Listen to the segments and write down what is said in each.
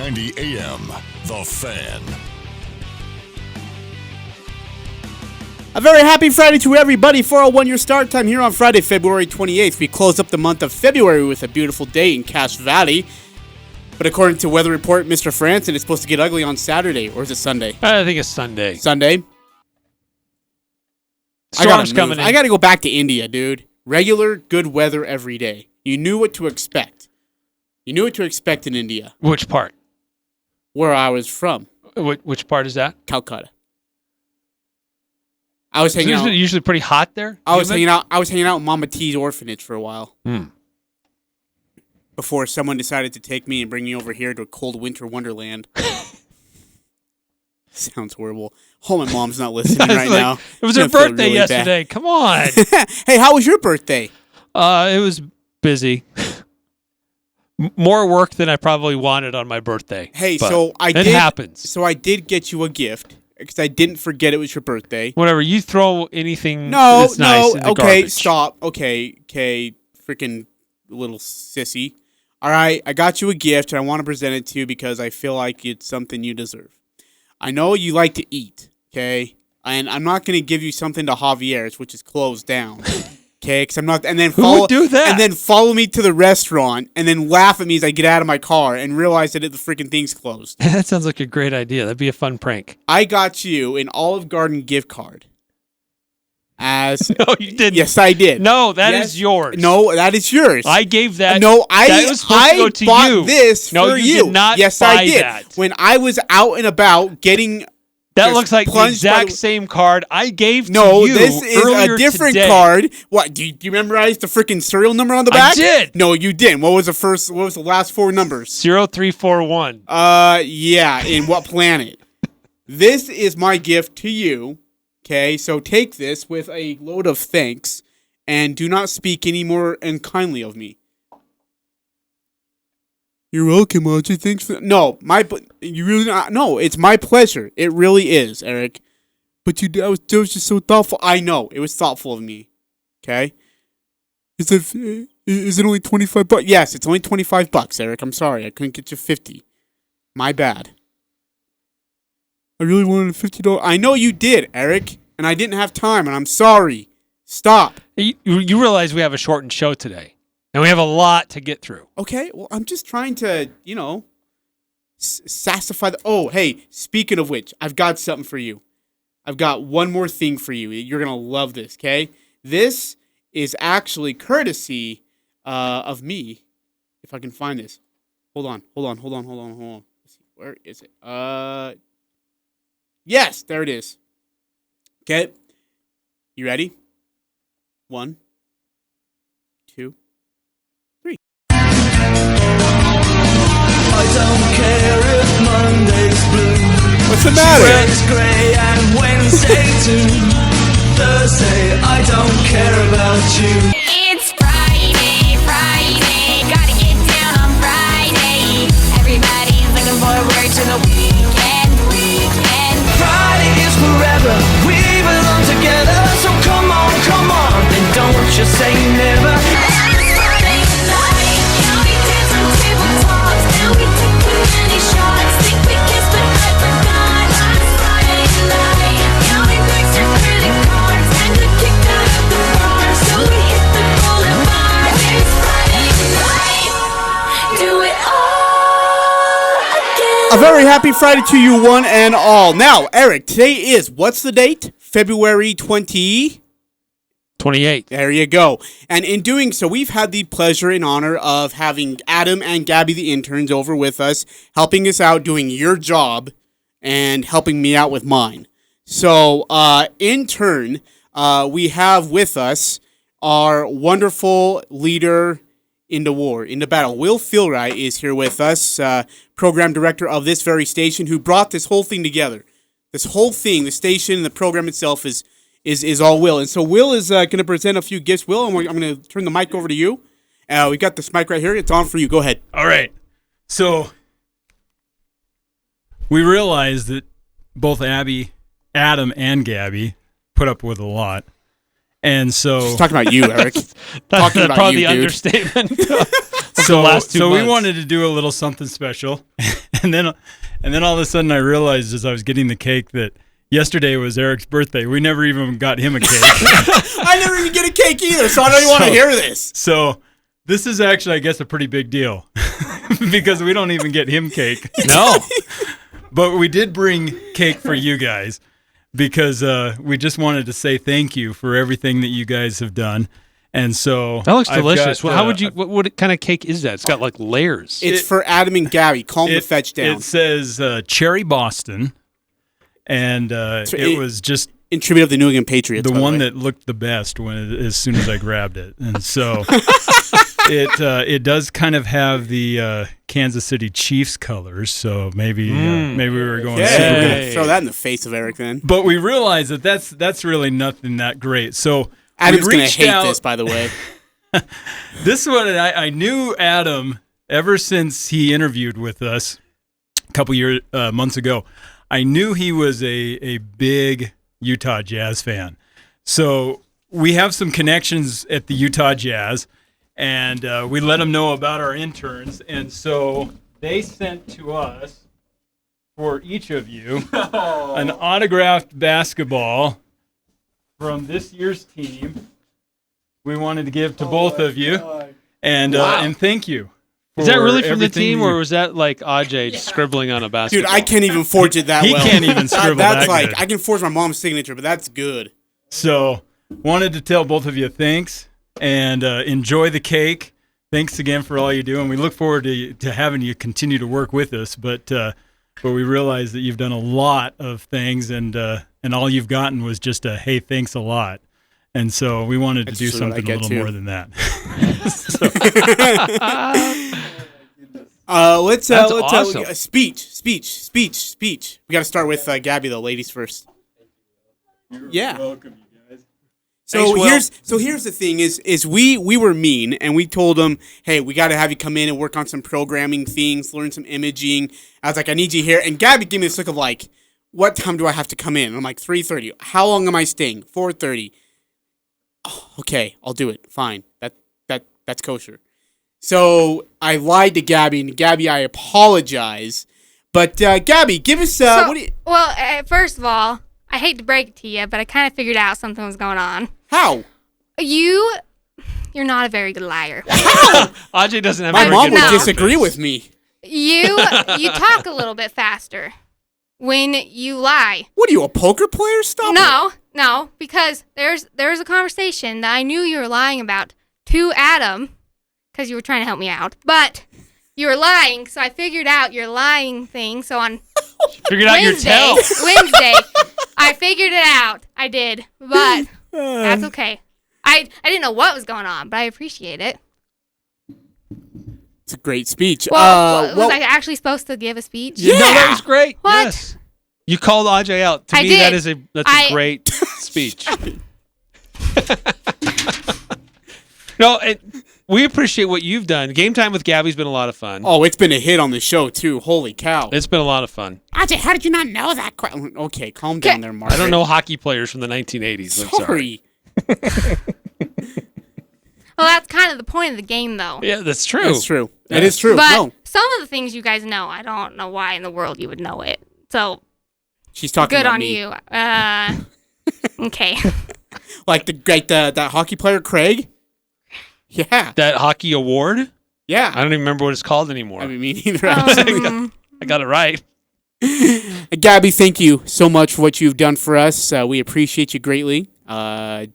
990 AM, The Fan. A very happy Friday to everybody. 4:01 your start time here on Friday, February 28th. We close up the month of February with a beautiful day in Cache Valley. But according to weather report, Mr. Frandsen, it's supposed to get ugly on Saturday. Or is it Sunday? I think it's Sunday. Sunday? Storm's coming in. I got to go back to India, dude. Regular, good weather every day. You knew what to expect. You knew what to expect in India. Which part? Where I was from. Which part is that? Calcutta. I was hanging out. Is it usually pretty hot there? I was hanging out in Mama T's orphanage for a while. Mm. Before someone decided to take me and bring me over here to a cold winter wonderland. Sounds horrible. Oh, my mom's not listening right now. It was her birthday really yesterday. Bad. Come on. Hey, how was your birthday? It was busy. More work than I probably wanted on my birthday. Hey, it happens. So I did get you a gift because I didn't forget it was your birthday. Whatever. You throw anything that's nice in the okay, garbage. Stop. Okay, freaking little sissy. All right, I got you a gift, and I want to present it to you because I feel like it's something you deserve. I know you like to eat, okay? And I'm not going to give you something to Javier's, which is closed down, okay? Because I'm not. And then Who would do that? And then follow me to the restaurant, and then laugh at me as I get out of my car and realize that the freaking thing's closed. That sounds like a great idea. That'd be a fun prank. I got you an Olive Garden gift card. No, you didn't. Yes, I did. No, that is yours. No, that is yours. I gave that. No, that was supposed to go to bought you. this no, for you. Did not yes, buy I did. That. When I was out and about getting. That looks like the exact same card I gave to you. No, this is a different today. card. What? Do you memorize the freaking serial number on the back? I did. No, you didn't. What was the last four numbers? 0341. Yeah. In what planet? This is my gift to you. Okay, so take this with a load of thanks, and do not speak any more unkindly of me. You're welcome, Ajay. Thanks for you really not. No, it's my pleasure. It really is, Eric. But that was just so thoughtful. I know it was thoughtful of me. Okay. Is it only $25? Yes, it's only $25, Eric. I'm sorry, I couldn't get you 50. My bad. I really wanted $50. I know you did, Eric, and I didn't have time, and I'm sorry. Stop. You realize we have a shortened show today, and we have a lot to get through. Okay, well, I'm just trying to, sassify the... Oh, hey, speaking of which, I've got something for you. I've got one more thing for you. You're going to love this, okay? This is actually courtesy of me, if I can find this. Hold on. Let's see, where is it? Yes, there it is. Okay. You ready? 1, 2, 3. I don't care if Monday's blue. What's the matter? Tuesday's grey and Wednesday too. Thursday, I don't care about you. It's Friday, gotta get down on Friday. Everybody's looking forward to the weekend. Friday is forever, we belong together. So come on, then don't you say never. It's Friday night, yeah, we dance on tabletops, and we take too many shots. Think we kissed but I forgot. It's Friday night, yeah, we mix our credit cards and get kicked out of the bar, so we hit the golden bar. It's Friday night, do it all again. A very happy Friday to you, one and all. Now, Eric, today is, what's the date? February 28. There you go. And in doing so, we've had the pleasure and honor of having Adam and Gabby, the interns, over with us, helping us out, doing your job, and helping me out with mine. So, in turn, we have with us our wonderful leader in the battle. Will Philwright is here with us, program director of this very station, who brought this whole thing together. This whole thing, the station and the program itself is all Will. And so Will is going to present a few gifts. Will, I'm going to turn the mic over to you. We got this mic right here. It's on for you. Go ahead. All right. So we realized that both Adam and Gabby put up with a lot. And so... She's talking about you, Eric. That's probably the understatement. So we wanted to do a little something special. And then all of a sudden I realized as I was getting the cake that yesterday was Eric's birthday. We never even got him a cake. I never even get a cake either, so I don't even want to hear this. So this is actually, I guess, a pretty big deal because we don't even get him cake. No. But we did bring cake for you guys because we just wanted to say thank you for everything that you guys have done. And so That looks I've delicious. got, Well, how would you? What kind of cake is that? It's got like layers. It's for Adam and Gabby. Calm the fetch down. It says Cherry Boston, and it was just in tribute of the New England Patriots. the one that looked the best as soon as I grabbed it. And so it does kind of have the Kansas City Chiefs colors. So maybe we were going Yeah, super we're good. gonna throw that in the face of Eric then. But we realized that that's really nothing that great. So Adam's we gonna reached hate out. this, by the way. This one, I knew Adam ever since he interviewed with us a couple months ago. I knew he was a big Utah Jazz fan. So we have some connections at the Utah Jazz, and we let him know about our interns. And so they sent to us, for each of you, an autographed basketball from this year's team. We wanted to give to both of you, and thank you. Is that really from the everything team, you- or was that like Ajay scribbling on a Dude, basketball? I can't even forge it that He well. can't even scribble That's that like, good. I can forge my mom's signature, but that's good. So, wanted to tell both of you thanks, and enjoy the cake. Thanks again for all you do, and we look forward to having you continue to work with us. But we realize that you've done a lot of things, and all you've gotten was just a hey, thanks a lot. And so we wanted to That's do usually what I something a get, little too. more than that. Let's That's awesome. speech. We got to start with Gabby, though. Ladies first. Yeah. Welcome, you guys. So Thanks, Will. here's the thing is we were mean and we told them, hey, we got to have you come in and work on some programming things, learn some imaging. I was like, I need you here. And Gabby gave me this look of like, what time do I have to come in? And I'm like, 3:30. How long am I staying? 4:30. Oh, okay, I'll do it. Fine. That's kosher. So I lied to Gabby, and Gabby, I apologize. But Gabby, give us what do you, First of all, I hate to break it to you, but I kind of figured out something was going on. how? You're not a very good liar. Ajay doesn't have My very mom good would No. disagree with me. You talk a little bit faster when you lie. What are you, a poker player? Stop it. No, because there's a conversation that I knew you were lying about to Adam because you were trying to help me out, but you were lying, so I figured out your lying thing. So on Figured out your tell. Wednesday, I figured it out. I did, but that's okay. I didn't know what was going on, but I appreciate it. It's a great speech. Well, was I actually supposed to give a speech? No, that was great. What? Yes. You called Ajay out. To I me, did. that's a great speech. No, we appreciate what you've done. Game time with Gabby's been a lot of fun. Oh, it's been a hit on the show, too. Holy cow. It's been a lot of fun. Ajay, how did you not know that? Okay, calm down there, Mark. I don't know hockey players from the 1980s. I'm sorry. Sorry. Well, that's kind of the point of the game, though. Yeah, that's true. That's true. It is true. But No, some of the things you guys know, I don't know why in the world you would know it. So she's talking good about on me. you. Okay. Like that hockey player, Craig? Yeah. That hockey award? Yeah. I don't even remember what it's called anymore. I mean, me neither. I got it right. Gabby, thank you so much for what you've done for us. We appreciate you greatly. And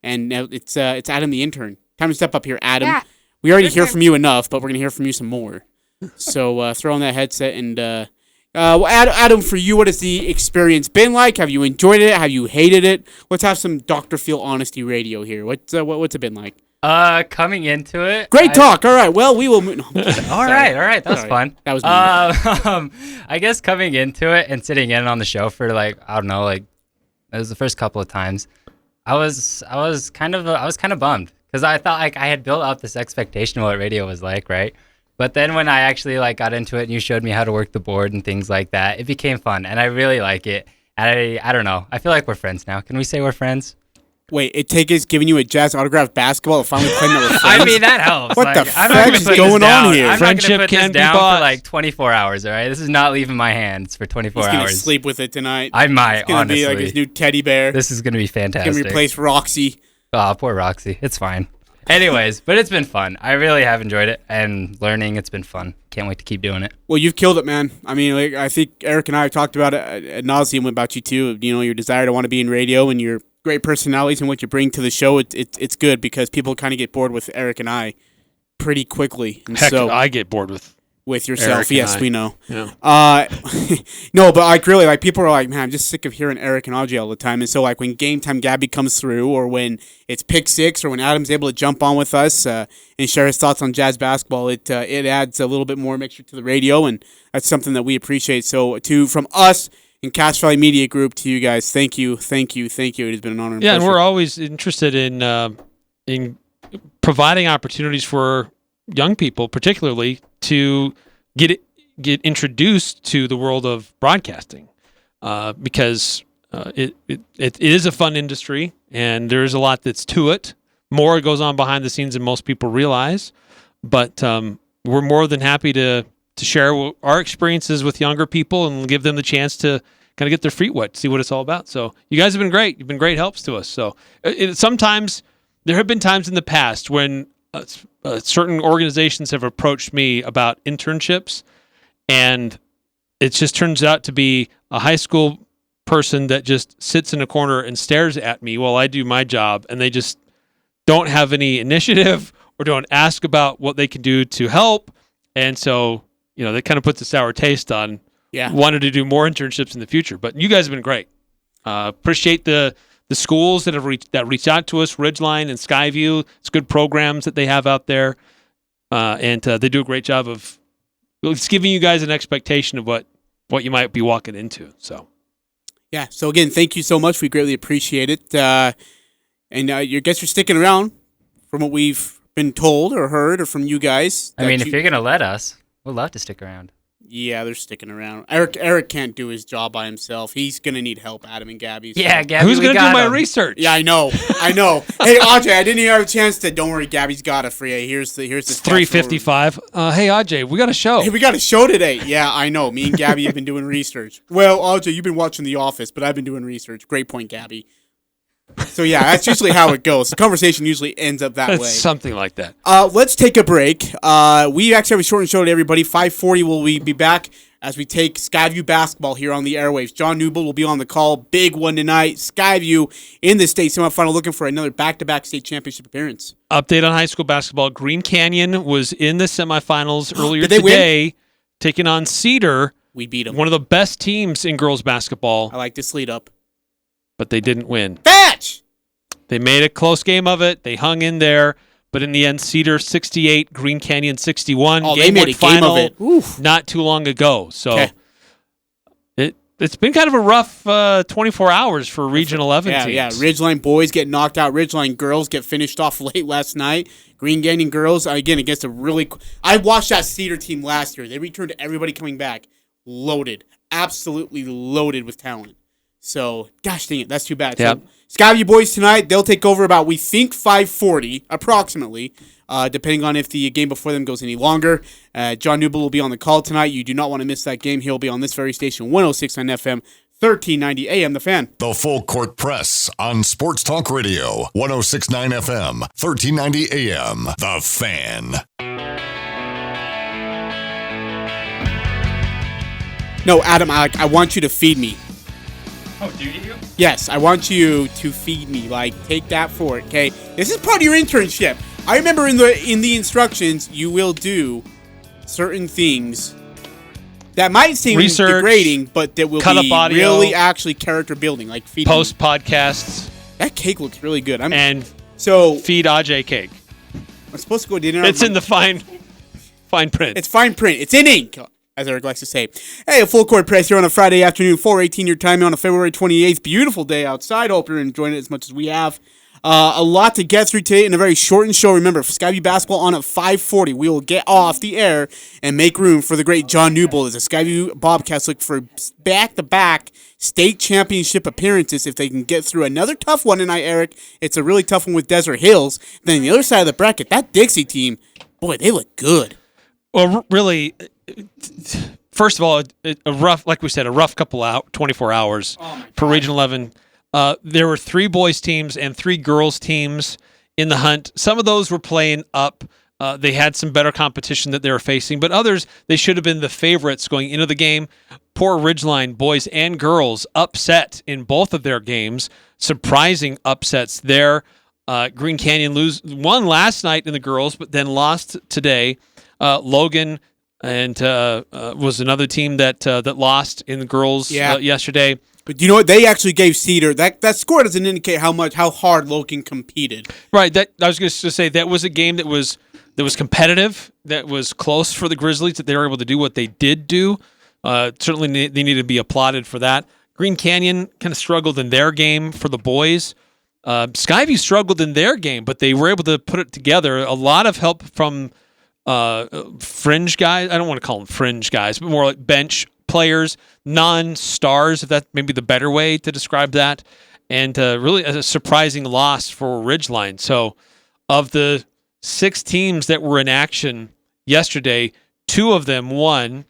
now it's Adam the intern. Time to step up here, Adam. Yeah. We already Your hear turn. from you enough, but we're gonna hear from you some more. So throw on that headset and Adam, for you, what has the experience been like? Have you enjoyed it? Have you hated it? Let's have some Dr. Phil honesty radio here. What's it been like? Coming into it. Great talk. All right. Well, we will. No, All right. That was Sorry. fun. That was me. I guess coming into it and sitting in on the show for it was the first couple of times. I was kind of bummed because I thought I had built up this expectation of what radio was like, right? But then when I actually got into it and you showed me how to work the board and things like that, it became fun and I really like it. And I don't know. I feel like we're friends now. Can we say we're friends? Wait, it take is giving you a Jazz autographed basketball and finally playing that with I friends? mean, that helps. What the I'm not fuck gonna is put this going on down. here? I'm Friendship not going to put can this be down bought. for like 24 hours, all right? This is not leaving my hands for 24 He's gonna hours. sleep with it tonight. I might, It's gonna honestly. be like his new teddy bear. This is going to be He's fantastic. gonna replace Roxy. Oh, poor Roxy. It's fine. Anyways, but it's been fun. I really have enjoyed it, and learning, it's been fun. Can't wait to keep doing it. Well, you've killed it, man. I mean, like, I think Eric and I have talked about it ad nauseum about you too. You know, your desire to want to be in radio and your great personalities and what you bring to the show. It's good because people kind of get bored with Eric and I pretty quickly. And Heck, so I get bored with yourself, Eric and yes, I. we know. Yeah. No, but like really, like people are like, man, I'm just sick of hearing Eric and Ajay all the time. And so like when Game Time Gabby comes through, or when it's Pick Six, or when Adam's able to jump on with us and share his thoughts on Jazz basketball, it adds a little bit more mixture to the radio, and that's something that we appreciate. So from us in Cache Valley Media Group to you guys, thank you. It has been an honor. Yeah, and we're always interested in providing opportunities for young people, particularly, to get introduced to the world of broadcasting, because it is a fun industry, and there is a lot that's to it. More goes on behind the scenes than most people realize, but we're more than happy to share our experiences with younger people and give them the chance to kind of get their feet wet, see what it's all about. So you guys have been great. You've been great helps to us. So sometimes there have been times in the past when certain organizations have approached me about internships, and it just turns out to be a high school person that just sits in a corner and stares at me while I do my job, and they just don't have any initiative or don't ask about what they can do to help. And so, that kind of puts a sour taste on wanting to do more internships in the future. But you guys have been great. Appreciate the schools that have reached out to us, Ridgeline and Skyview. It's good programs that they have out there, and they do a great job of just giving you guys an expectation of what you might be walking into. So, yeah. So again, thank you so much. We greatly appreciate it. And I guess you're sticking around from what we've been told or heard or from you guys. I mean, if you're going to let us, we'd love to stick around. Yeah, they're sticking around. Eric can't do his job by himself. He's gonna need help, Adam and Gabby. So. Yeah, Gabby. Who's gonna do my research? Yeah, I know. Hey, Ajay, I didn't even have a chance to. Don't worry, Gabby's got it for you. Here's the. It's 3:55. Hey, Ajay, we got a show. Hey, we got a show today. Yeah, I know. Me and Gabby have been doing research. Well, Ajay, you've been watching The Office, but I've been doing research. Great point, Gabby. So yeah, that's usually how it goes. The conversation usually ends up that way. Something like that. Let's take a break. We actually have a shortened show to everybody. 5:40 will we be back as we take Skyview basketball here on the airwaves. John Newble will be on the call. Big one tonight. Skyview in the state semifinal, looking for another back-to-back state championship appearance. Update on high school basketball. Green Canyon was in the semifinals earlier Did they today, taking on Cedar. We beat them. One of the best teams in girls basketball. I like this lead up. But they didn't win. Batch! They made a close game of it. They hung in there. But in the end, Cedar 68, Green Canyon 61. Oh, they made a final game of it. Oof. not too long ago. So Okay. it's been kind of a rough 24 hours for Region 11 teams. Yeah. Ridgeline boys get knocked out. Ridgeline girls get finished off late last night. Green Canyon girls, again, against a really... I watched that Cedar team last year. They returned everybody coming back loaded. Absolutely loaded with talent. So, gosh dang it, that's too bad. Yep. So, Skyview boys tonight, they'll take over about, we think, 5:40, approximately, depending on if the game before them goes any longer. John Newble will be on the call tonight. You do not want to miss that game. He'll be on this very station, 106.9 FM, 1390 AM, The Fan. The Full Court Press on Sports Talk Radio, 106.9 FM, 1390 AM, The Fan. No, Adam, I want you to feed me. Oh, do you? Yes, I want you to feed me. Like, take that for it, okay? This is part of your internship. I remember in the instructions, you will do certain things that might seem Research, degrading, but that will cut be up audio, really actually character building, like feeding. Post podcasts. That cake looks really good. And so feed Ajay cake. I'm supposed to go to dinner. It's in the fine print. It's fine print. It's in ink, as Eric likes to say. Hey, a Full Court Press here on a Friday afternoon, 4:18 your time on a February 28th. Beautiful day outside. Hope you're enjoying it as much as we have. A lot to get through today in a very shortened show. Remember, Skyview Basketball on at 5:40. We will get off the air and make room for the great John Newbold as the Skyview Bobcats look for back-to-back state championship appearances if they can get through another tough one tonight, Eric. It's a really tough one with Desert Hills. Then the other side of the bracket, that Dixie team, boy, they look good. Well, really, first of all, a rough, like we said, a rough 24 hours for Region 11. There were 3 boys teams and 3 girls teams in the hunt. Some of those were playing up. They had some better competition that they were facing, but others, they should have been the favorites going into the game. Poor Ridgeline boys and girls upset in both of their games. Surprising upsets there. Green Canyon won last night in the girls, but then lost today. Logan and was another team that lost in the girls yesterday. But you know what? They actually gave Cedar that score doesn't indicate how hard Logan competed. Right. That I was going to say that was a game that was competitive, that was close for the Grizzlies, that they were able to do what they did do. Certainly they need to be applauded for that. Green Canyon kind of struggled in their game for the boys. Skyview struggled in their game, but they were able to put it together. A lot of help from fringe guys. I don't want to call them fringe guys, but more like bench players, non-stars, if that may be the better way to describe that. And really a surprising loss for Ridgeline. So of the 6 teams that were in action yesterday, 2 of them won.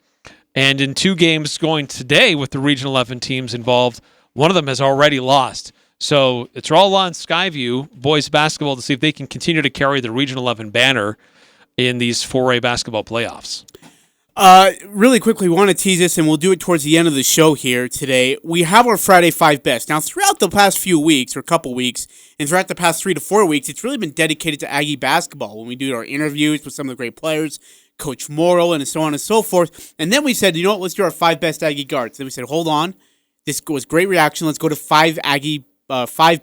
And in 2 games going today with the Region 11 teams involved, one of them has already lost. So it's all on Skyview boys basketball to see if they can continue to carry the Region 11 banner in these 4A basketball playoffs. Really quickly, we want to tease this, and we'll do it towards the end of the show here today. We have our Friday 5 Best. Now, throughout the past few weeks, or couple weeks, and throughout the past 3 to 4 weeks, it's really been dedicated to Aggie basketball. When we do our interviews with some of the great players, Coach Morrill, and so on and so forth. And then we said, you know what, let's do our 5 Best Aggie guards. Then we said, hold on, this was great reaction. Let's go to 5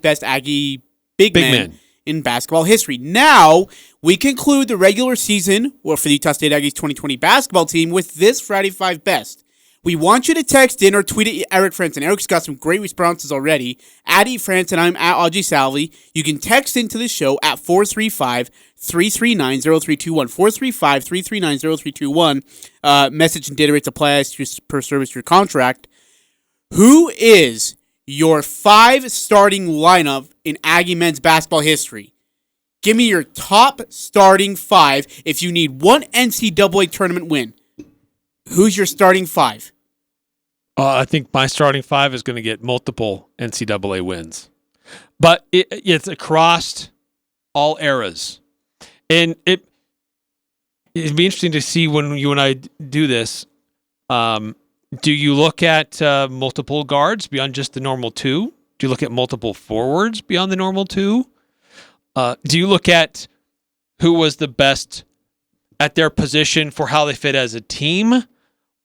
Best Aggie big men in basketball history. Now, we conclude the regular season for the Utah State Aggies 2020 basketball team with this Friday 5 Best. We want you to text in or tweet at Eric Frandsen. Eric's got some great responses already. At Frandsen, I'm at Ajay Salvi. You can text into the show at 435-339-0321. 435-339-0321. Message and data rates apply as per service your contract. Who is your 5 starting lineup in Aggie men's basketball history? Give me your top starting 5 if you need one NCAA tournament win. Who's your starting 5? I think my starting 5 is going to get multiple NCAA wins. But it's across all eras. And it'd be interesting to see when you and I do this. Do you look at multiple guards beyond just the normal 2? Do you look at multiple forwards beyond the normal 2? Do you look at who was the best at their position for how they fit as a team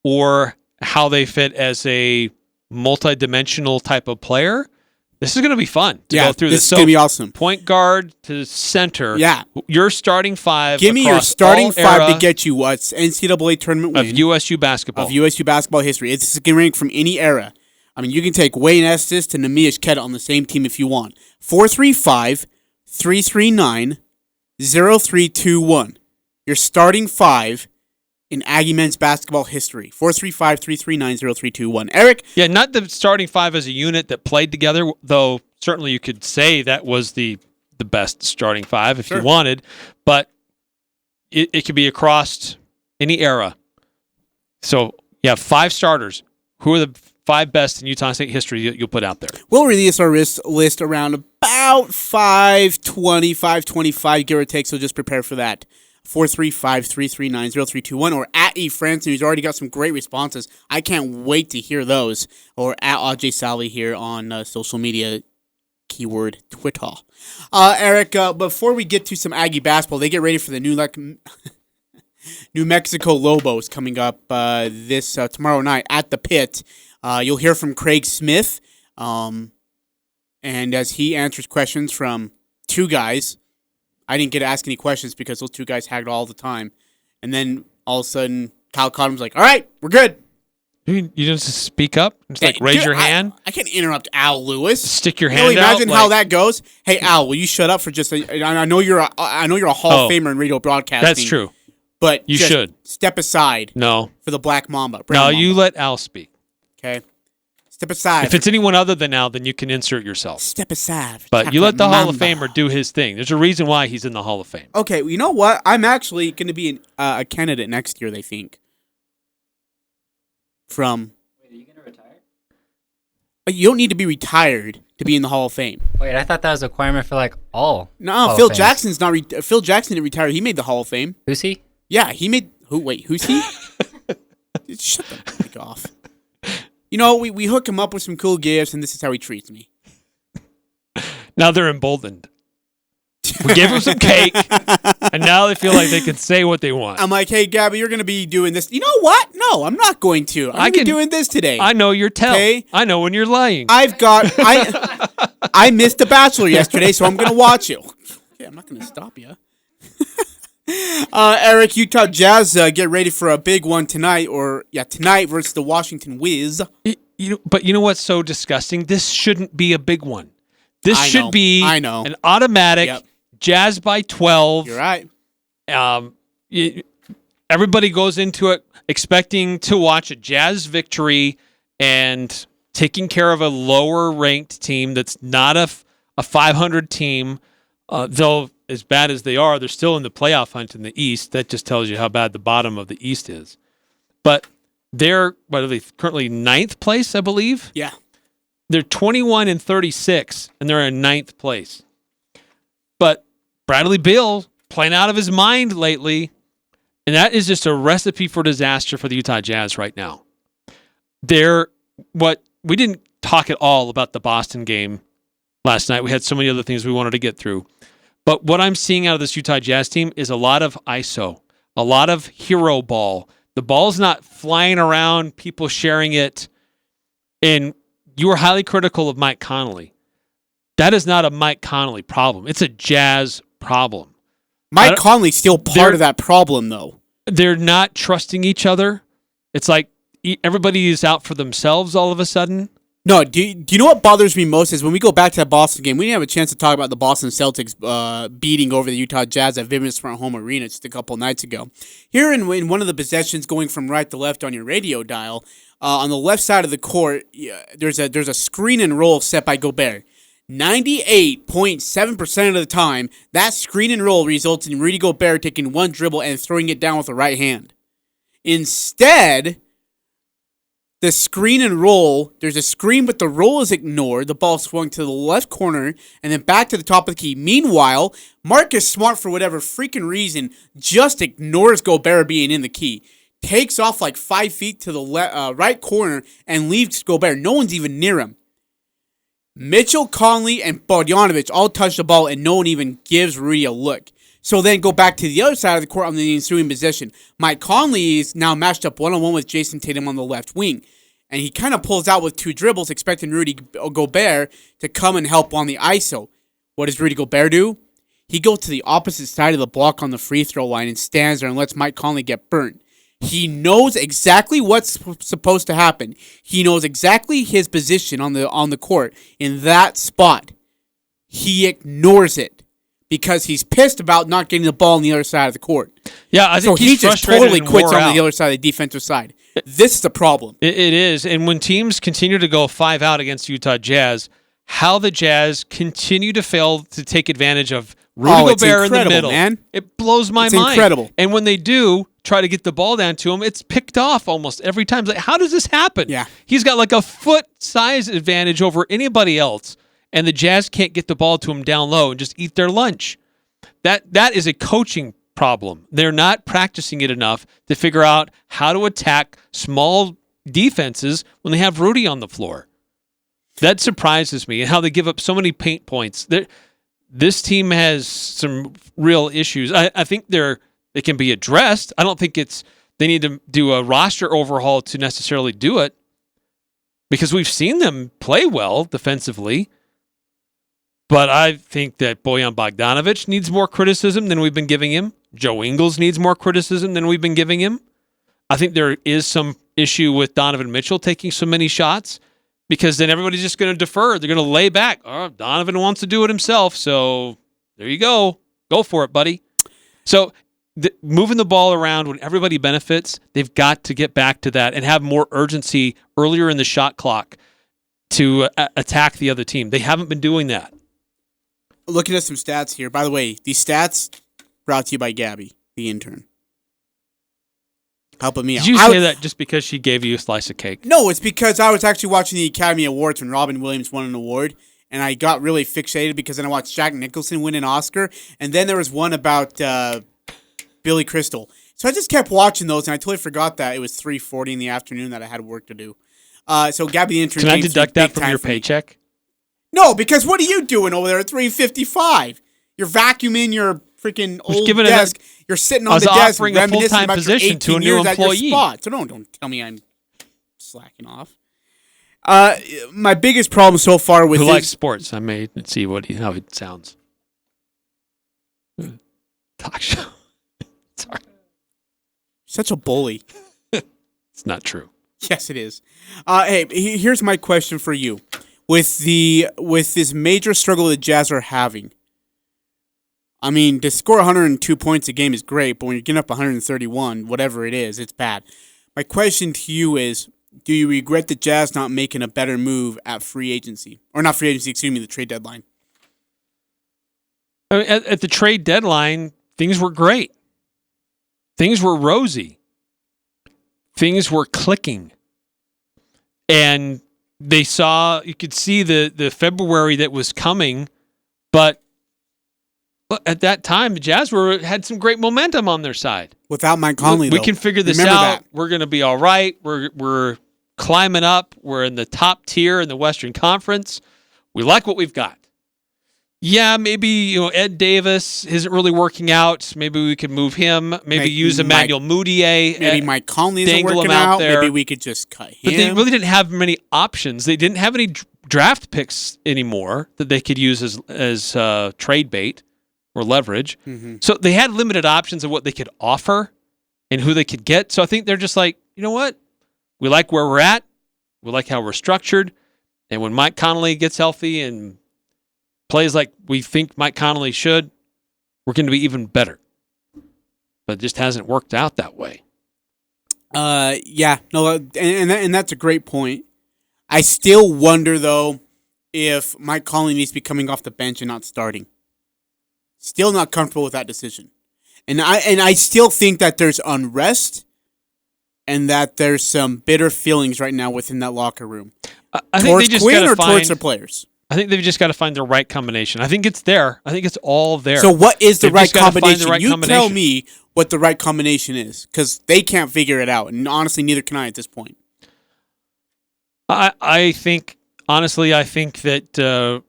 or how they fit as a multi-dimensional type of player? This is going to be fun to go through this. This is going to be awesome. Point guard to center. Yeah. Your starting 5. Give me your starting 5 to get you what's NCAA tournament win. Of USU basketball. Of USU basketball history. It's going to rank from any era. I mean, you can take Wayne Estes to Namias Keta on the same team if you want. 435-339-0321. Your starting 5 in Aggie men's basketball history. 435-339-0321. Eric? Yeah, not the starting 5 as a unit that played together, though certainly you could say that was the best starting 5 if you wanted, but it could be across any era. So, yeah, 5 starters. Who are the 5 best in Utah State history you'll put out there? We'll release our list around about 5:20, 5:25, give or take, so just prepare for that. 435-339-0321 or at Frandsen, who's already got some great responses. I can't wait to hear those. Or at Ajay Salvi here on social media, keyword Twitter. Eric, before we get to some Aggie basketball, they get ready for the New Mexico Lobos coming up this tomorrow night at the Pit. You'll hear from Craig Smith, and as he answers questions from 2 guys. I didn't get to ask any questions because those 2 guys hagged all the time. And then all of a sudden, Kyle Cottom's like, all right, we're good. You just speak up, just raise your hand, I can't interrupt Al Lewis. stick your Can you hand out. imagine how that goes? Hey Al, will you shut up for just? I know you're a Hall of Famer in radio broadcasting. That's true. But You just should. step aside. No, For the Black Mamba. no, Brown you Mamba. let Al speak. Okay. Step aside. If it's anyone other than Al, then you can insert yourself. Step aside. But you let the Hall of Mamba. Famer do his thing. There's a reason why he's in the Hall of Fame. Okay, well, you know what? I'm actually going to be a candidate next year, they think. From... Wait, are you gonna retire? You don't need to be retired to be in the Hall of Fame. Wait, I thought that was a requirement for like all. No, Hall Phil of Fames. Jackson's not... Phil Jackson didn't retire. He made the Hall of Fame. Who's he? Yeah, he made... who's he? Shut the fuck off. You know, we hook him up with some cool gifts, and this is how he treats me. Now they're emboldened. We gave them some cake, and now they feel like they can say what they want. I'm like, hey, Gabby, you're going to be doing this. You know what? No, I'm not going to. I'm going to be doing this today. I know your tell. Okay. I know when you're lying. I missed The Bachelor yesterday, so I'm going to watch it. Okay, I'm not going to stop you. Eric, Utah Jazz get ready for a big one tonight, tonight versus the Washington Wiz. But you know what's so disgusting? This shouldn't be a big one. This should be an automatic Jazz by 12. You're right. Everybody goes into it expecting to watch a Jazz victory and taking care of a lower ranked team that's not a 500 team. Though as bad as they are, they're still in the playoff hunt in the East. That just tells you how bad the bottom of the East is. But they're currently 9th place, I believe. Yeah. They're 21-36, and they're in 9th place. But Bradley Beal playing out of his mind lately, and that is just a recipe for disaster for the Utah Jazz right now. We didn't talk at all about the Boston game last night. We had so many other things we wanted to get through. But what I'm seeing out of this Utah Jazz team is a lot of ISO, a lot of hero ball. The ball's not flying around, people sharing it. And you were highly critical of Mike Conley. That is not a Mike Conley problem. It's a Jazz problem. Mike Conley's still part of that problem, though. They're not trusting each other. It's like everybody is out for themselves all of a sudden. No, do you know what bothers me most is when we go back to that Boston game, we didn't have a chance to talk about the Boston Celtics beating over the Utah Jazz at Vivint Smart Home Arena just a couple nights ago. Here in one of the possessions going from right to left on your radio dial, on the left side of the court, there's a screen and roll set by Gobert. 98.7% of the time, that screen and roll results in Rudy Gobert taking one dribble and throwing it down with the right hand. Instead, the screen and roll, there's a screen, but the roll is ignored. The ball swung to the left corner and then back to the top of the key. Meanwhile, Marcus Smart, for whatever freaking reason, just ignores Gobert being in the key. Takes off like 5 feet to the right corner and leaves Gobert. No one's even near him. Mitchell, Conley, and Bogdanovic all touch the ball, and no one even gives Rudy a look. So then go back to the other side of the court on the ensuing possession. Mike Conley is now matched up one-on-one with Jason Tatum on the left wing. And he kind of pulls out with 2 dribbles, expecting Rudy Gobert to come and help on the ISO. What does Rudy Gobert do? He goes to the opposite side of the block on the free throw line and stands there and lets Mike Conley get burnt. He knows exactly what's supposed to happen. He knows exactly his position on the court in that spot. He ignores it because he's pissed about not getting the ball on the other side of the court. Yeah, I think so he just totally quits on the other side of the defensive side. This is the problem. It is, and when teams continue to go 5 out against Utah Jazz, how the Jazz continue to fail to take advantage of Rudy Gobert in the middle, man. It blows my mind. It's incredible. And when they do try to get the ball down to him, it's picked off almost every time. It's like, how does this happen? Yeah. He's got like a foot size advantage over anybody else, and the Jazz can't get the ball to him down low and just eat their lunch. That is a coaching problem. They're not practicing it enough to figure out how to attack small defenses when they have Rudy on the floor. That surprises me, and how they give up so many paint points. This team has some real issues. I think they can be addressed. I don't think they need to do a roster overhaul to necessarily do it, because we've seen them play well defensively. But I think that Bojan Bogdanovic needs more criticism than we've been giving him. Joe Ingles needs more criticism than we've been giving him. I think there is some issue with Donovan Mitchell taking so many shots because then everybody's just going to defer. They're going to lay back. Oh, Donovan wants to do it himself, so there you go. Go for it, buddy. So moving the ball around when everybody benefits, they've got to get back to that and have more urgency earlier in the shot clock to attack the other team. They haven't been doing that. Looking at some stats here. By the way, these stats brought to you by Gabby, the intern. Helping me out. Did you say that just because she gave you a slice of cake? No, it's because I was actually watching the Academy Awards when Robin Williams won an award, and I got really fixated because then I watched Jack Nicholson win an Oscar, and then there was one about Billy Crystal. So I just kept watching those, and I totally forgot that it was 3:40 in the afternoon that I had work to do. So Gabby the intern. Can I deduct that from your paycheck? No, because what are you doing over there at 3:55? You're vacuuming your freaking old desk. You're sitting on the desk reminiscing about your 18 years at your spot. So don't tell me I'm slacking off. My biggest problem so far with who likes sports. I may see how it sounds. Talk show. Sorry. Such a bully. It's not true. Yes, it is. Hey, here's my question for you. With this major struggle the Jazz are having, I mean, to score 102 points a game is great, but when you're getting up 131, whatever it is, it's bad. My question to you is, do you regret the Jazz not making a better move at free agency? Or not free agency, excuse me, the trade deadline. I mean, at the trade deadline, things were great. Things were rosy. Things were clicking. And you could see the February that was coming, but at that time, the Jazz had some great momentum on their side. Without Mike Conley, we can figure this out. We're going to be all right. We're climbing up. We're in the top tier in the Western Conference. We like what we've got. Yeah, maybe Ed Davis isn't really working out. Maybe we could move him. Maybe use Emmanuel Mudiay. Maybe Mike Conley isn't working out. Maybe we could just cut him. But they really didn't have many options. They didn't have any draft picks anymore that they could use as trade bait or leverage. Mm-hmm. So they had limited options of what they could offer and who they could get. So I think they're just like, you know what? We like where we're at. We like how we're structured. And when Mike Conley gets healthy and plays like we think Mike Conley should, we're going to be even better. But it just hasn't worked out that way. Yeah. No, and that's a great point. I still wonder, though, if Mike Conley needs to be coming off the bench and not starting. Still not comfortable with that decision. And I still think that there's unrest and that there's some bitter feelings right now within that locker room. I think they just Quinn or towards the players? I think they've just got to find the right combination. I think it's there. I think it's all there. So what is the right combination? Tell me what the right combination is, because they can't figure it out, and honestly, neither can I at this point. I think that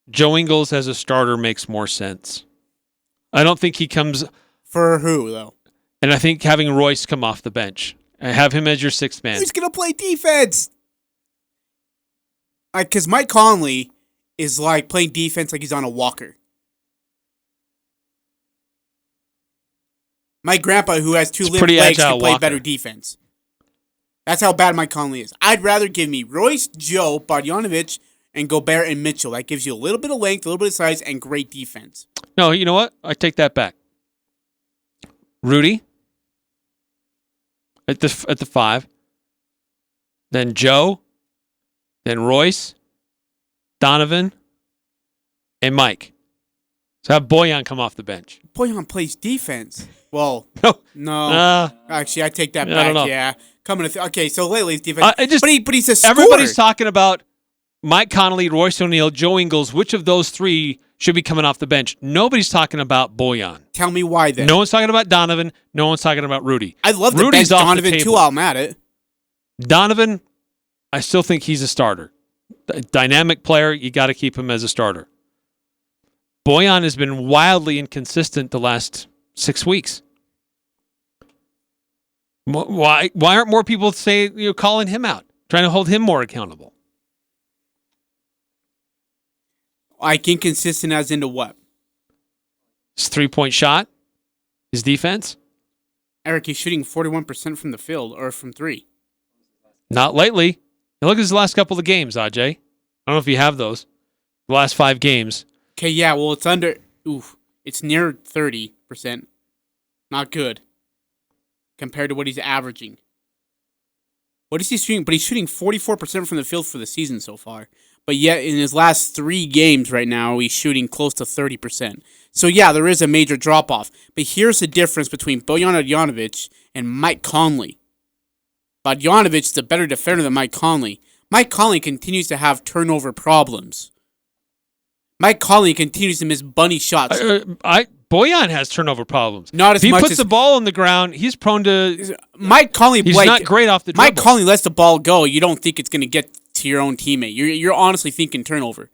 Joe Ingles as a starter makes more sense. I don't think he comes... For who, though? And I think having Royce come off the bench and have him as your sixth man. Who's going to play defense? Because Mike Conley is like playing defense like he's on a walker. My grandpa, who has two limp legs, can play better defense. That's how bad Mike Conley is. I'd rather give me Royce, Joe, Bogdanovic, and Gobert and Mitchell. That gives you a little bit of length, a little bit of size, and great defense. No, you know what? I take that back. Rudy at the 5, then Joe, then Royce, Donovan, and Mike. So have Bojan come off the bench. Bojan plays defense. Well, no. Actually, I take that back. I don't know. Yeah, okay. So lately, he's defense. But he's a scorer. Everybody's talking about Mike Conley, Royce O'Neal, Joe Ingles. Which of those three should be coming off the bench? Nobody's talking about Bojan. Tell me why then. No one's talking about Donovan. No one's talking about Rudy. I'd love to bench Donovan too while I'm at it. Donovan, I still think he's a starter. Dynamic player, you got to keep him as a starter. Bojan has been wildly inconsistent the last 6 weeks. Why aren't more people calling him out, trying to hold him more accountable? Like inconsistent as into what? His 3-point shot, his defense. Eric, he's shooting 41% from the field or from three. Not lately. Look at his last couple of games, Ajay. I don't know if you have those. The last 5 games. Okay, yeah, well, it's under. Oof. It's near 30%. Not good. Compared to what he's averaging. What is he shooting? But he's shooting 44% from the field for the season so far. But yet, in his last 3 games right now, he's shooting close to 30%. So, yeah, there is a major drop-off. But here's the difference between Bojan Bogdanovic and Mike Conley. Bogdanovic is a better defender than Mike Conley. Mike Conley continues to have turnover problems. Mike Conley continues to miss bunny shots. Bojan has turnover problems. Not as if he much puts as the ball on the ground, he's prone to. Mike Conley. He's Blake, not great off the dribble. Mike Conley lets the ball go. You don't think it's going to get to your own teammate. You're honestly thinking turnover.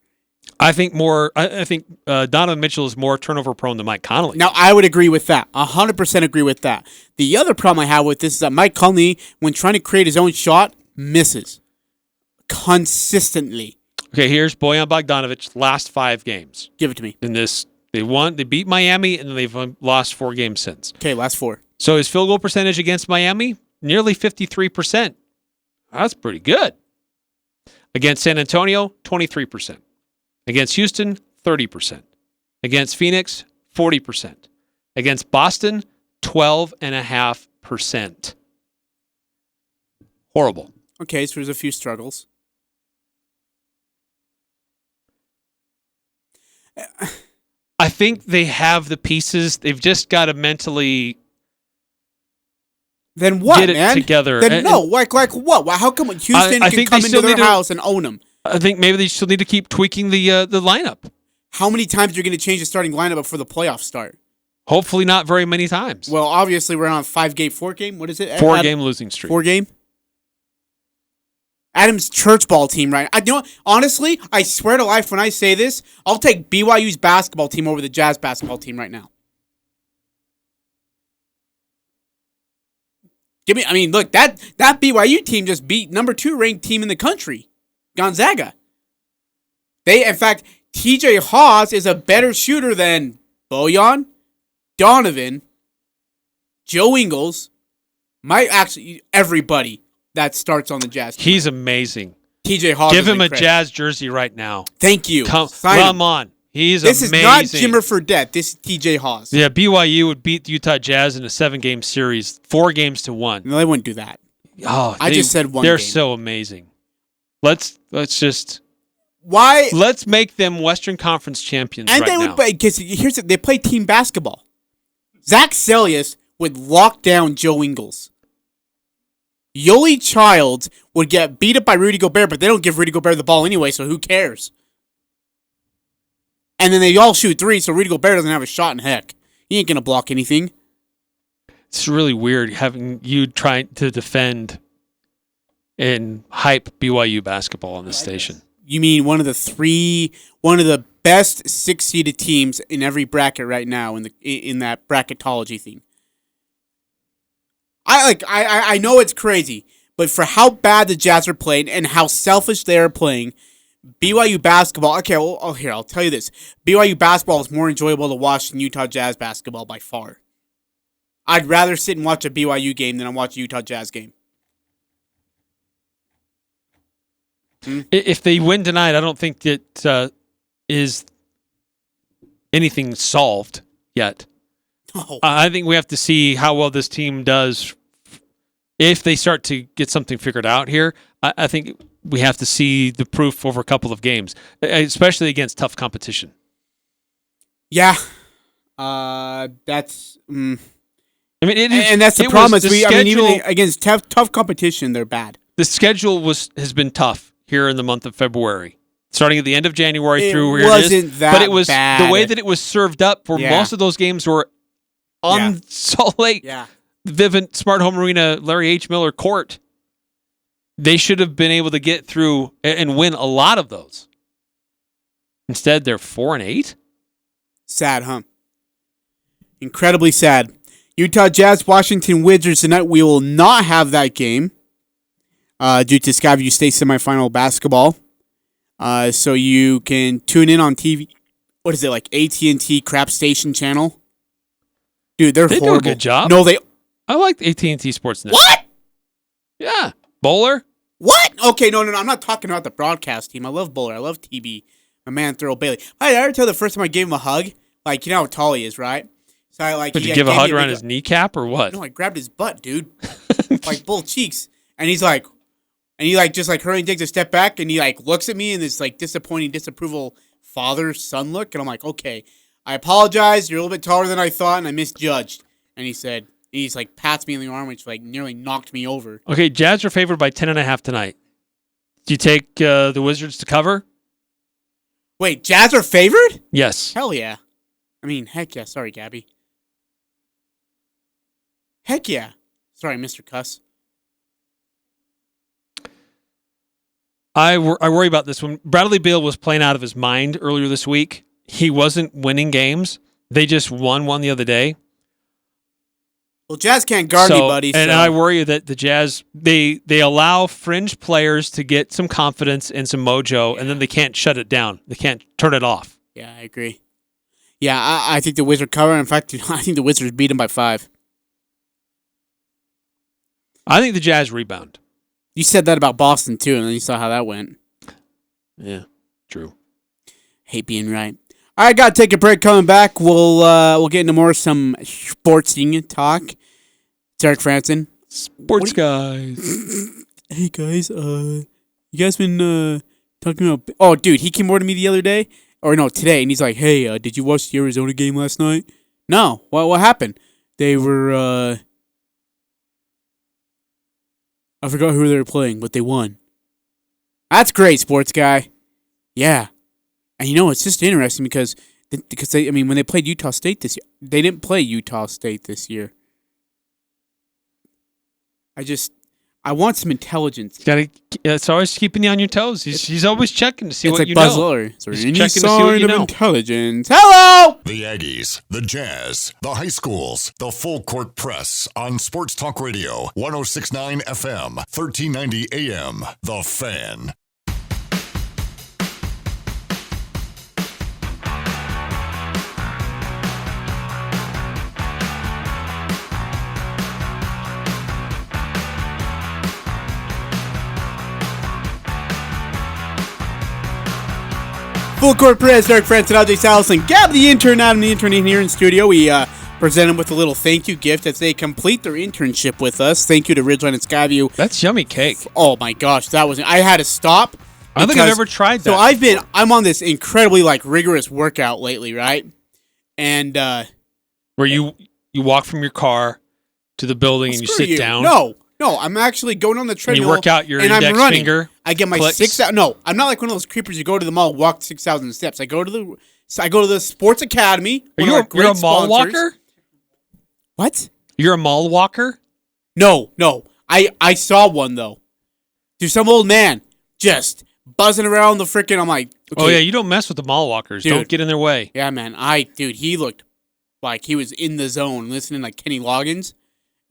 I think more. I think Donovan Mitchell is more turnover prone than Mike Conley. Now I would agree with that. 100% agree with that. The other problem I have with this is that Mike Conley, when trying to create his own shot, misses consistently. Okay, here's Bojan Bogdanovic's last 5 games. Give it to me. In this, they beat Miami, and then they've lost 4 games since. Okay, last 4. So his field goal percentage against Miami, nearly 53%. That's pretty good. Against San Antonio, 23%. Against Houston, 30%. Against Phoenix, 40%. Against Boston, 12.5%. Horrible. Okay, so there's a few struggles. I think they have the pieces. They've just got to mentally then what, get it man? together. Then no, like what? How come Houston can come into their house and own them? I think maybe they still need to keep tweaking the lineup. How many times are you going to change the starting lineup before the playoffs start? Hopefully not very many times. Well, obviously we're on a 5-game, 4-game. What is it? 4-game losing streak. 4-game? Adam's church ball team, right? Honestly, I swear to life when I say this, I'll take BYU's basketball team over the Jazz basketball team right now. Look, that BYU team just beat number 2 ranked team in the country, Gonzaga. In fact, TJ Haws is a better shooter than Bojan, Donovan, Joe Ingles, everybody that starts on the Jazz team. He's amazing. TJ Haws. Give him a Jazz jersey right now. Thank you. Come on. He's this amazing. This is not Jimmer Fredette. This is TJ Haws. Yeah, BYU would beat the Utah Jazz in a 7-game series, 4-1. No, they wouldn't do that. Oh, I just said 1 They're game. so amazing. Let's just why? Let's make them Western Conference champions and right they now. would because they play team basketball. Zach Celius would lock down Joe Ingles. Yoli Childs would get beat up by Rudy Gobert, but they don't give Rudy Gobert the ball anyway, so who cares? And then they all shoot 3, so Rudy Gobert doesn't have a shot in heck. He ain't going to block anything. It's really weird having you trying to defend and hype BYU basketball on this station. You mean one of the best 6-seeded teams in every bracket right now in that bracketology thing. I know it's crazy, but for how bad the Jazz are playing and how selfish they are playing, BYU basketball. Okay, well, here I'll tell you this: BYU basketball is more enjoyable to watch than Utah Jazz basketball by far. I'd rather sit and watch a BYU game than I watch a Utah Jazz game. If they win tonight, I don't think that is anything solved yet. Oh. I think we have to see how well this team does. If they start to get something figured out here, I think we have to see the proof over a couple of games, especially against tough competition. Yeah, that's. I mean, and that's the problem. Even against tough competition, they're bad. The schedule has been tough here in the month of February, starting at the end of January through where it is. But it was bad. The way that it was served up for most of those games were on Salt Lake, Vivint Smart Home Arena, Larry H. Miller Court. They should have been able to get through and win a lot of those. Instead, they're 4-8. Sad, huh? Incredibly sad. Utah Jazz, Washington Wizards tonight. We will not have that game due to Skyview State semifinal basketball. So you can tune in on TV. What is it, like AT&T Crap Station channel? Dude, they're horrible. Do a good job. No, they I like AT&T Sportsnet. What? Yeah. Bowler? What? Okay, no. I'm not talking about the broadcast team. I love Bowler. I love TB. My man, Thurl Bailey. I ever tell you the first time I gave him a hug? Like, you know how tall he is, right? So I like. Did you give a hug around his kneecap or what? No, I grabbed his butt, dude. Like both cheeks. And he's like, he like just like hurriedly takes a step back and he like looks at me in this like disappointing, disapproval father-son look. And I'm like, okay, I apologize. You're a little bit taller than I thought and I misjudged. And he's like pats me in the arm, which like nearly knocked me over. Okay, Jazz are favored by 10.5 tonight. Do you take the Wizards to cover? Wait, Jazz are favored? Yes. Hell yeah. I mean, heck yeah. Sorry, Gabby. Heck yeah. Sorry, Mr. Cuss. I worry about this. When Bradley Beal was playing out of his mind earlier this week, he wasn't winning games. They just won one the other day. Well, Jazz can't guard anybody. And I worry that the Jazz, they allow fringe players to get some confidence and some mojo, and then they can't shut it down. They can't turn it off. Yeah, I agree. Yeah, I think the Wizards cover. In fact, I think the Wizards beat them by 5. I think the Jazz rebound. You said that about Boston, too, and then you saw how that went. Yeah, true. Hate being right. All right, got to take a break. Coming back, we'll get into more some sportsing talk. It's Eric Frandsen. Sports guys. Hey, guys. You guys been talking about... Oh, dude, he came over to me the other day. Or no, today. And he's like, hey, did you watch the Arizona game last night? No. What happened? They were... I forgot who they were playing, but they won. That's great, sports guy. Yeah. And it's just interesting because they, I mean, when they played Utah State this year, they didn't play Utah State this year. I want some intelligence. It's always keeping you on your toes. He's always checking to see what like you Buzz know. Lillard. He's checking to see what you know. Intelligence. Hello! The Aggies, the Jazz, the high schools, the full court press on Sports Talk Radio, 106.9 FM, 1390 AM. The Fan. Full court press, Eric Frandsen, Ajay, Salvesen, Gabby the intern, Adam the intern in here in studio. We present them with a little thank you gift as they complete their internship with us. Thank you to Ridgeline and Skyview. That's yummy cake. Oh my gosh, I had to stop. I don't think I've ever tried that. So I'm on this incredibly rigorous workout lately, right? And where you walk from your car to the building and you sit down. No, I'm actually going on the treadmill. And you work out your and index I'm running. finger. I get my clicks. 6,000. No, I'm not like one of those creepers. You go to the mall, walk 6,000 steps. I go to the Sports Academy. You're a mall walker? What? You're a mall walker? No. I saw one though. There's some old man just buzzing around the freaking. I'm like, okay. Oh yeah, you don't mess with the mall walkers. Dude. Don't get in their way. Yeah, man. He looked like he was in the zone, listening like Kenny Loggins,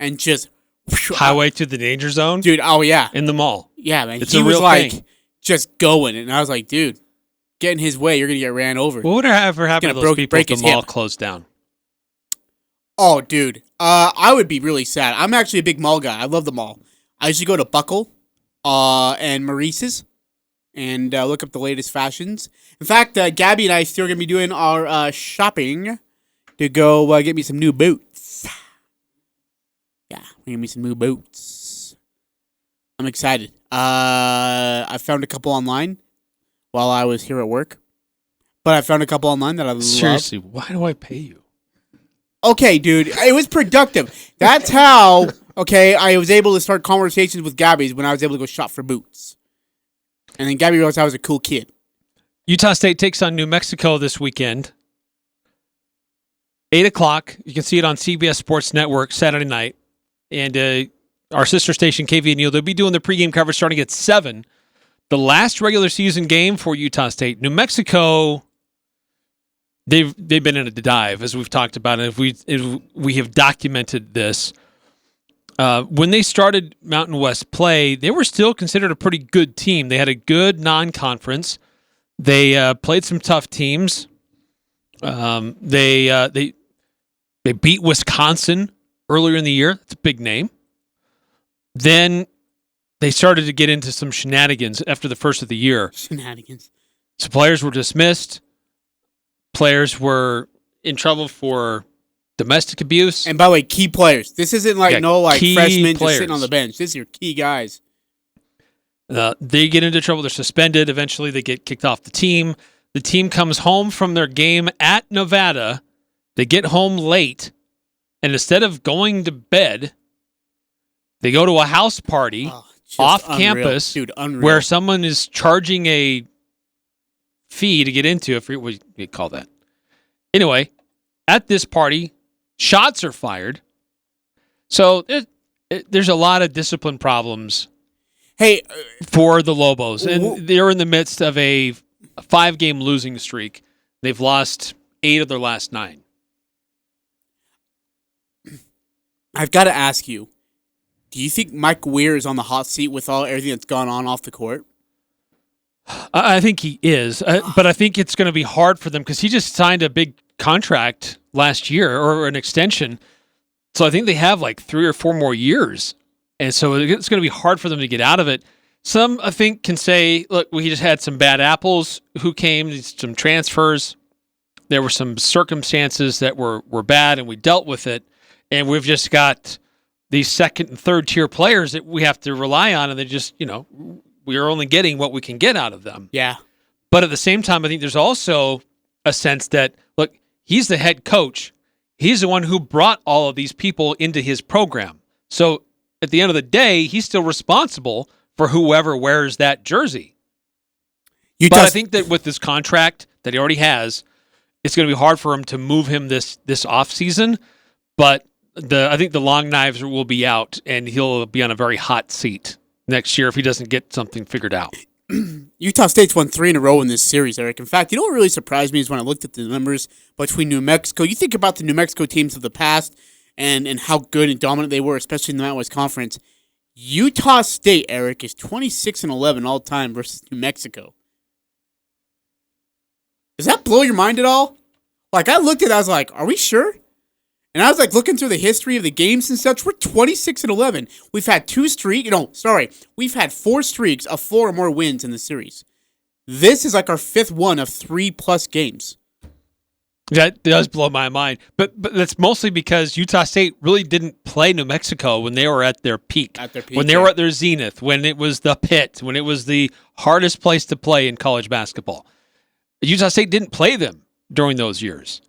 and just. Highway to the danger zone? Dude, oh yeah. In the mall. Yeah, man. It's he a was real like thing. just going. And I was like, dude, get in his way. You're going to get ran over. What would ever happen to those people if the mall closed down? Oh, dude. I would be really sad. I'm actually a big mall guy. I love the mall. I usually go to Buckle and Maurice's and look up the latest fashions. In fact, Gabby and I still going to be doing our shopping to go get me some new boots. Yeah, we're gonna get some new boots. I'm excited. I found a couple online while I was here at work. But I found a couple online that I love. Seriously, why do I pay you? Okay, dude. It was productive. That's how, I was able to start conversations with Gabby's when I was able to go shop for boots. And then Gabby realized I was a cool kid. Utah State takes on New Mexico this weekend. 8 o'clock. You can see it on CBS Sports Network Saturday night. And our sister station, KVNU, they'll be doing the pregame coverage starting at 7. The last regular season game for Utah State. New Mexico, they've been in a dive, as we've talked about. And if we have documented this. When they started Mountain West play, they were still considered a pretty good team. They had a good non-conference. They played some tough teams. They beat Wisconsin earlier in the year. It's a big name. Then they started to get into some shenanigans after the first of the year. Shenanigans. So players were dismissed. Players were in trouble for domestic abuse. And by the way, key players. This isn't like key freshmen players. just sitting on the bench. This is your key guys. They get into trouble. They're suspended. Eventually, they get kicked off the team. The team comes home from their game at Nevada. They get home late. And instead of going to bed, they go to a house party off campus. Dude, unreal. Where someone is charging a fee to get into. I forget what you call that. Anyway, at this party, shots are fired. So there's a lot of discipline problems for the Lobos. And they're in the midst of a 5-game losing streak. They've lost 8 of their last 9. I've got to ask you, do you think Mike Weir is on the hot seat with everything that's gone on off the court? I think he is. But I think it's going to be hard for them because he just signed a big contract last year or an extension. So I think they have like 3 or 4 more years. And so it's going to be hard for them to get out of it. Some, I think, can say, look, we just had some bad apples who came, some transfers. There were some circumstances that were bad, and we dealt with it. And we've just got these second and third tier players that we have to rely on, and they just, we are only getting what we can get out of them. Yeah. But at the same time, I think there's also a sense that, look, he's the head coach. He's the one who brought all of these people into his program. So at the end of the day, he's still responsible for whoever wears that jersey. But I think that with this contract that he already has, it's going to be hard for him to move him this offseason. But I think the long knives will be out, and he'll be on a very hot seat next year if he doesn't get something figured out. Utah State's won 3 in a row in this series, Eric. In fact, what really surprised me is when I looked at the numbers between New Mexico. You think about the New Mexico teams of the past and how good and dominant they were, especially in the Mountain West Conference. Utah State, Eric, is 26-11 all time versus New Mexico. Does that blow your mind at all? Like, I looked at it, I was like, are we sure? And I was like looking through the history of the games and such. We're 26-11. We've had we've had 4 streaks of 4 or more wins in the series. This is like our 5th one of 3+ games. That does blow my mind. But that's mostly because Utah State really didn't play New Mexico when they were at their peak. When they were at their zenith, when it was the pit, when it was the hardest place to play in college basketball. Utah State didn't play them during those years.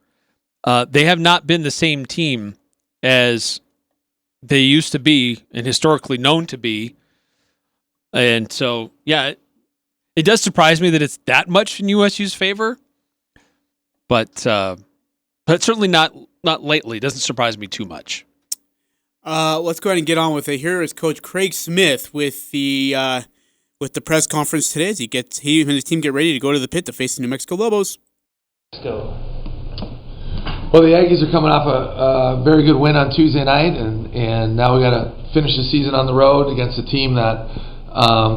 They have not been the same team as they used to be and historically known to be. And so, yeah, it does surprise me that it's that much in USU's favor. But certainly not lately. It doesn't surprise me too much. Let's go ahead and get on with it. Here is Coach Craig Smith with the press conference today as he and his team get ready to go to the pit to face the New Mexico Lobos. Let's go. Well, the Aggies are coming off a very good win on Tuesday night, and now we got to finish the season on the road against a team that,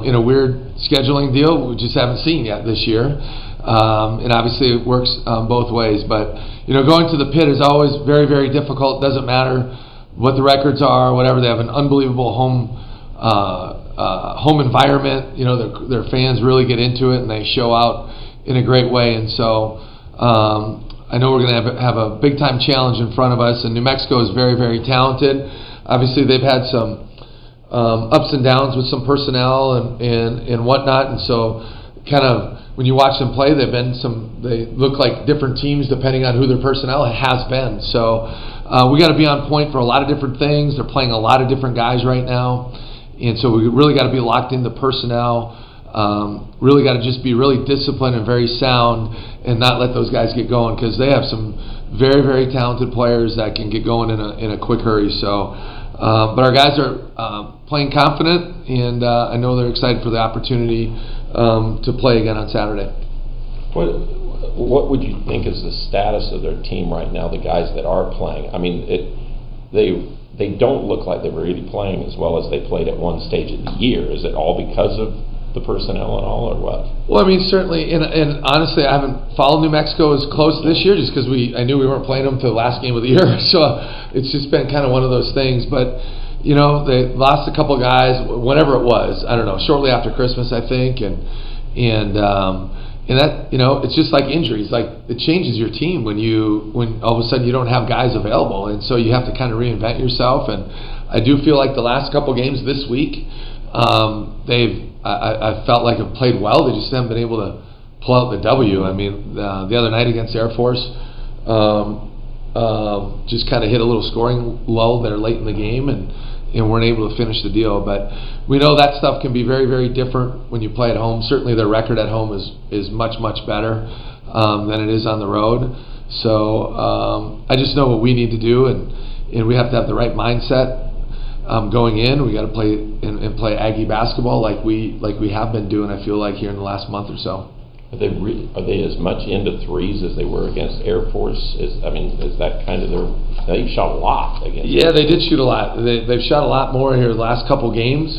in a weird scheduling deal, we just haven't seen yet this year. And obviously it works both ways. But, going to the pit is always very, very difficult. It doesn't matter what the records are, whatever. They have an unbelievable home environment. Their fans really get into it, and they show out in a great way. And so I know we're going to have a big-time challenge in front of us. And New Mexico is very, very talented. Obviously, they've had some ups and downs with some personnel and whatnot. And so kind of when you watch them play, they look like different teams depending on who their personnel has been. So we got to be on point for a lot of different things. They're playing a lot of different guys right now, and so we really got to be locked into personnel. Really got to just be really disciplined and very sound, and not let those guys get going because they have some very, very talented players that can get going in a quick hurry. So, but our guys are playing confident, and I know they're excited for the opportunity to play again on Saturday. What would you think is the status of their team right now, the guys that are playing? I mean, they don't look like they're really playing as well as they played at one stage of the year. Is it all because of the personnel and all, or what? Well, I mean, certainly, and honestly, I haven't followed New Mexico as close this year just because I knew we weren't playing them to the last game of the year. So it's just been kind of one of those things. But, you know, they lost a couple guys, whenever it was, I don't know, shortly after Christmas, I think. And that, you know, it's just like injuries. Like, it changes your team when all of a sudden you don't have guys available. And so you have to kind of reinvent yourself. And I do feel like the last couple games this week, I felt like have played well. They just haven't been able to pull out the W. I mean, the other night against Air Force, just kind of hit a little scoring lull there late in the game and weren't able to finish the deal. But we know that stuff can be very, very different when you play at home. Certainly their record at home is much, much better than it is on the road. So I just know what we need to do, and we have to have the right mindset going in. We got to play and play Aggie basketball like we have been doing, I feel like, here in the last month or so. Are they as much into threes as they were against Air Force? Is that kind of they've shot a lot against? Yeah, they did shoot a lot. They've shot a lot more here the last couple games.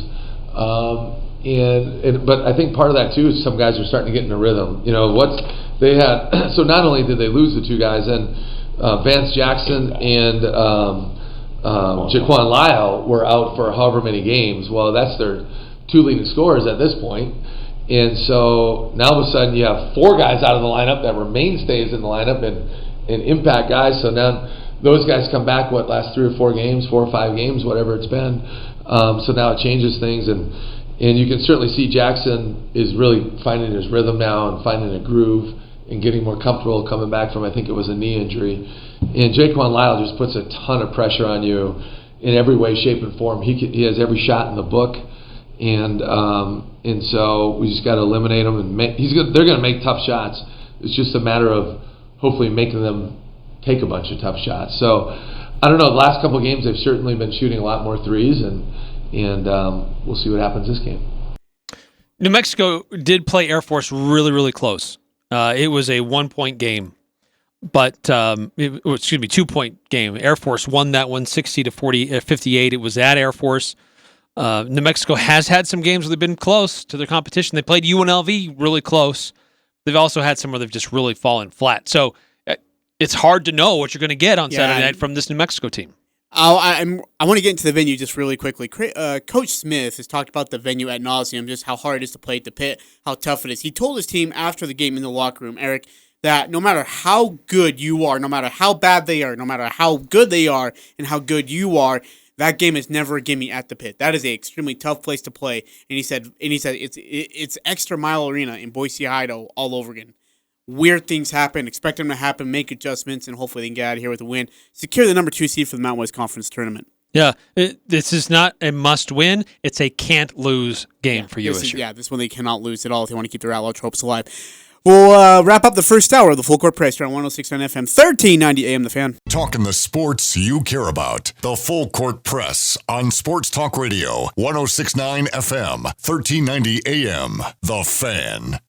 But I think part of that too is some guys are starting to get in a rhythm. You know, they had so not only did they lose the two guys, and Vance Jackson and Jaquan Lyle were out for however many games. Well, that's their two leading scorers at this point. And so now all of a sudden you have four guys out of the lineup that were mainstays in the lineup and impact guys. So now those guys come back, last 3 or 4 games, 4 or 5 games, whatever it's been. So now it changes things. And you can certainly see Jackson is really finding his rhythm now and finding a groove and getting more comfortable coming back from, I think it was a knee injury. And Jaquan Lyle just puts a ton of pressure on you in every way, shape, and form. He has every shot in the book. And so we just got to eliminate him, and they're going to make tough shots. It's just a matter of hopefully making them take a bunch of tough shots. So I don't know. The last couple of games they've certainly been shooting a lot more threes, and we'll see what happens this game. New Mexico did play Air Force really, really close. It was a 1-point game, but 2-point game. Air Force won that one 60-58. It was at Air Force. New Mexico has had some games where they've been close to their competition. They played UNLV really close. They've also had some where they've just really fallen flat. So it's hard to know what you're going to get on Saturday night from this New Mexico team. I want to get into the venue just really quickly. Coach Smith has talked about the venue ad nauseum, just how hard it is to play at the Pit, how tough it is. He told his team after the game in the locker room, Eric, that no matter how good you are, no matter how bad they are, no matter how good they are and how good you are, that game is never a gimme at the Pit. That is an extremely tough place to play. And he said it's Extra Mile Arena in Boise, Idaho, all over again. Weird things happen. Expect them to happen. Make adjustments, and hopefully they can get out of here with a win. Secure the number 2 seed for the Mountain West Conference tournament. Yeah, this is not a must-win. It's a can't-lose game for USU. This one they cannot lose at all if they want to keep their at-large hopes alive. We'll wrap up the first hour of the Full Court Press here on 106.9 FM, 1390 AM The Fan. Talking the sports you care about. The Full Court Press on Sports Talk Radio, 106.9 FM, 1390 AM The Fan.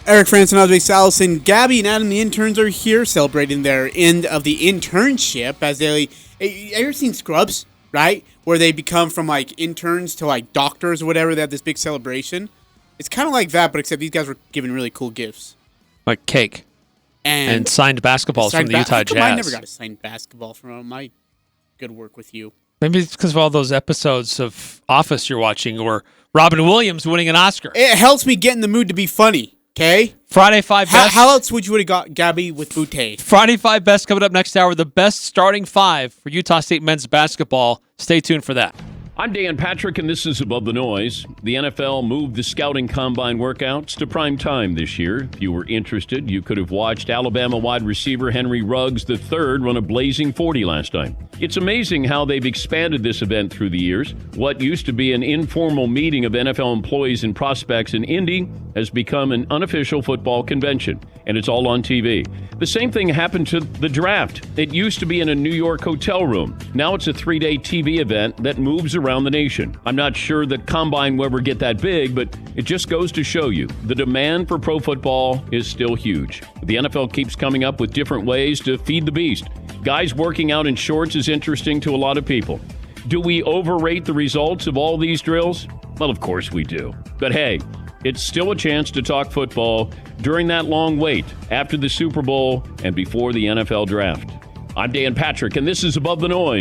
Eric, Frandsen, Ajay, Salvesen, Gabby, and Adam, the interns, are here celebrating their end of the internship as they. Ever seen Scrubs? Right? Where they become from like interns to like doctors or whatever. They have this big celebration. It's kind of like that, but except these guys were given really cool gifts. Like cake. And signed basketballs from the Utah Jazz. I never got a signed basketball from my good work with you. Maybe it's because of all those episodes of Office you're watching or Robin Williams winning an Oscar. It helps me get in the mood to be funny, okay? Friday 5 Best. How else would you have got Gabby with Butte? Friday 5 Best coming up next hour. The best starting 5 for Utah State men's basketball. Stay tuned for that. I'm Dan Patrick, and this is Above the Noise. The NFL moved the scouting combine workouts to prime time this year. If you were interested, you could have watched Alabama wide receiver Henry Ruggs III run a blazing 40 last time. It's amazing how they've expanded this event through the years. What used to be an informal meeting of NFL employees and prospects in Indy has become an unofficial football convention, and it's all on TV. The same thing happened to the draft. It used to be in a New York hotel room. Now it's a 3-day TV event that moves around the nation. I'm not sure the combine will ever get that big, but it just goes to show you the demand for pro football is still huge. The NFL keeps coming up with different ways to feed the beast. Guys working out in shorts is interesting to a lot of people. Do we overrate the results of all these drills? Well, of course we do. But hey, it's still a chance to talk football during that long wait after the Super Bowl and before the NFL draft. I'm Dan Patrick, and this is Above the Noise.